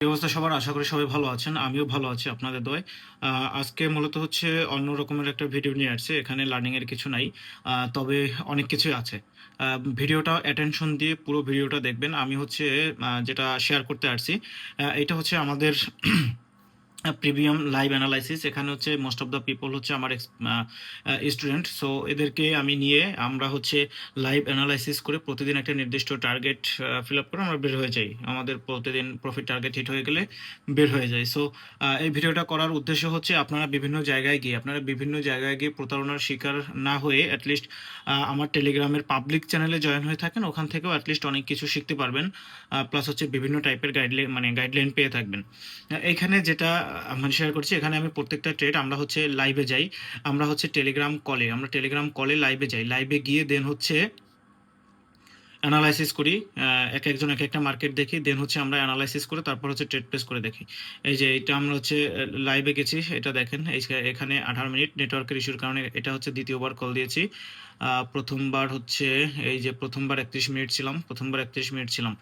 কি অবস্থা সবার? আশা করি সবাই ভালো আছেন। আমিও ভালো আছি আপনাদের দোয়ায়। আ আজকে মূলত হচ্ছে অন্য রকমের একটা ভিডিও নিয়ে আসছি। এখানে লার্নিং এর কিছু নাই। তবে অনেক কিছুই আছে। আ ভিডিওটা অ্যাটেনশন দিয়ে পুরো ভিডিওটা দেখবেন। আমি হচ্ছে যেটা শেয়ার করতে আসছি, এটা হচ্ছে আমাদের প্রিমিয়াম লাইভ অ্যানালাইসিস। এখানে হচ্ছে মোস্ট অফ দ্য পিপল হচ্ছে আমার স্টুডেন্ট। সো এদেরকে আমি নিয়ে আমরা হচ্ছে লাইভ অ্যানালাইসিস করে প্রতিদিন একটা নির্দিষ্ট টার্গেট ফিল আপ করে আমরা বের হয়ে যাই। আমাদের প্রতিদিন প্রফিট টার্গেট হিট হয়ে গেলে বের হয়ে যায়। সো এই ভিডিওটা করার উদ্দেশ্য হচ্ছে আপনারা বিভিন্ন জায়গায় গিয়ে প্রতারণার শিকার না হয়ে অ্যাটলিস্ট আমার টেলিগ্রামের পাবলিক চ্যানেলে জয়েন হয়ে থাকেন। ওখান থেকেও অ্যাটলিস্ট অনেক কিছু শিখতে পারবেন। প্লাস হচ্ছে বিভিন্ন টাইপের গাইডলাইন পেয়ে থাকবেন। এইখানে যেটা মানে শেয়ার করছি, এখানে আমি প্রত্যেকটা ট্রেড আমরা হচ্ছে লাইভে যাই। আমরা টেলিগ্রাম কলে লাইভে যাই। লাইভে গিয়ে দেন হচ্ছে অ্যানালাইসিস করি। একেকজন একেকটা মার্কেট দেখি। দেন হচ্ছে আমরা অ্যানালাইসিস করে তারপর হচ্ছে ট্রেড প্লেস করে দেখি। এই যে এটা আমরা হচ্ছে লাইভে গেছি, এটা দেখেন। এখানে 18 মিনিট নেটওয়ার্কের ইস্যুর কারণে এটা হচ্ছে দ্বিতীয়বার কল দিয়েছি। প্রথমবার হচ্ছে এই যে প্রথমবার 31 মিনিট ছিলাম,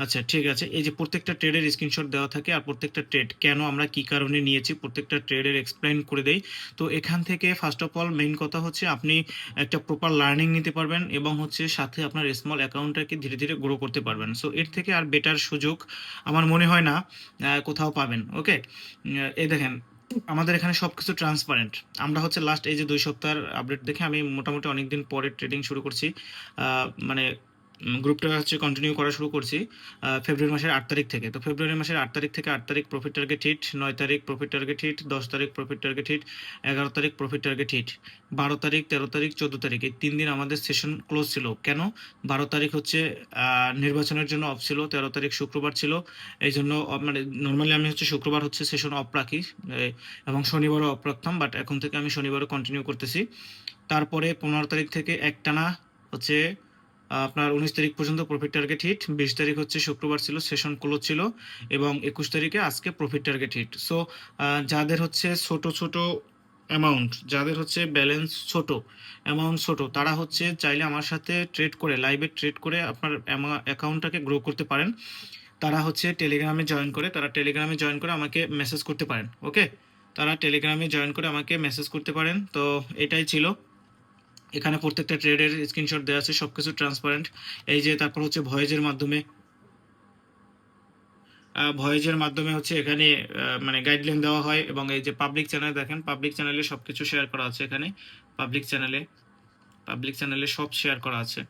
আচ্ছা ঠিক আছে। এই যে প্রত্যেকটা ট্রেডের স্ক্রিনশট দেওয়া থাকে আর প্রত্যেকটা ট্রেড কেন আমরা কি কারণে নিয়েছি প্রত্যেকটা ট্রেডের এক্সপ্লেইন করে দেই। তো এখান থেকে ফার্স্ট অফ অল মেইন কথা হচ্ছে আপনি একটা প্রপার লার্নিং নিতে পারবেন এবং হচ্ছে সাথে আপনার স্মল অ্যাকাউন্টটাকে ধীরে ধীরে গ্রো করতে পারবেন। সো এর থেকে আর বেটার সুযোগ আমার মনে হয় না কোথাও পাবেন। ওকে, এই দেখেন আমাদের এখানে সবকিছু ট্রান্সপারেন্ট। আমরা হচ্ছে লাস্ট এই যে 2 সপ্তাহের আপডেট দেখে আমি মোটামুটি অনেকদিন পরে ট্রেডিং শুরু করছি। মানে গ্রুপটা হচ্ছে কন্টিনিউ করা শুরু করছি ফেব্রুয়ারি মাসের 8 তারিখ থেকে। তো ফেব্রুয়ারি মাসের 8 তারিখ থেকে 8 তারিখ প্রফিট টার্গেট হিট, 9 তারিখ প্রফিট টার্গেট হিট, 10 তারিখ প্রফিট টার্গেট হিট, 11 তারিখ প্রফিট টার্গেট হিট, 12 তারিখ, 13 তারিখ, 14 তারিখ এই 3 দিন আমাদের সেশন ক্লোজ ছিল। কেন? 12 তারিখ হচ্ছে নির্বাচনের জন্য অফ ছিল, 13 তারিখ শুক্রবার ছিল। এই জন্য মানে নর্মালি আমি হচ্ছে শুক্রবার হচ্ছে সেশন অফ রাখি এবং শনিবারও অফ রাখতাম, বাট এখন থেকে আমি শনিবারও কন্টিনিউ করতেছি। তারপরে 15 তারিখ থেকে একটানা হচ্ছে আপনার 19 তারিখ পর্যন্ত প্রফিট টার্গেট হিট, 20 তারিখ হচ্ছে শুক্রবার ছিল, সেশন ক্লোজ ছিল, এবং 21 তারিখে আজকে প্রফিট টার্গেট হিট। সো যাদের হচ্ছে ছোট ছোট অ্যামাউন্ট, যাদের হচ্ছে ব্যালেন্স ছোট, অ্যামাউন্ট ছোট, তারা হচ্ছে চাইলে আমার সাথে ট্রেড করে লাইভে ট্রেড করে আপনার অ্যাকাউন্টটাকে গ্রো করতে পারেন। তারা টেলিগ্রামে জয়েন করে আমাকে মেসেজ করতে পারেন। ওকে, তারা টেলিগ্রামে জয়েন করে আমাকে মেসেজ করতে পারেন। তো এটাই ছিল। এখানে প্রত্যেকটা ট্রেডের স্ক্রিনশট দেওয়া আছে, সবকিছু ট্রান্সপারেন্ট। এই যে তারপর হচ্ছে ভয়েজের মাধ্যমে হচ্ছে এখানে মানে গাইডলাইন দেওয়া হয়, এবং এই যে পাবলিক চ্যানেল দেখেন, পাবলিক চ্যানেলে সবকিছু শেয়ার করা আছে। এখানে পাবলিক চ্যানেলে সব শেয়ার করা আছে।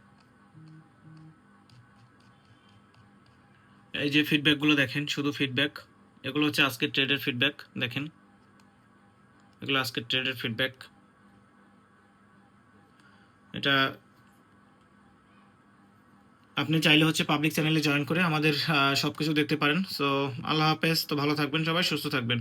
এই যে ফিডব্যাকগুলো দেখেন, শুধু ফিডব্যাক। এগুলো হচ্ছে আজকের ট্রেডের ফিডব্যাক। দেখেন, এগুলো আজকের ট্রেডের ফিডব্যাক। এটা আপনি চাইলে হচ্ছে পাবলিক চ্যানেলে জয়েন করে আমাদের সবকিছু দেখতে পারেন। সো আল্লাহ হাফেজ। তো ভালো থাকবেন সবাই, সুস্থ থাকবেন।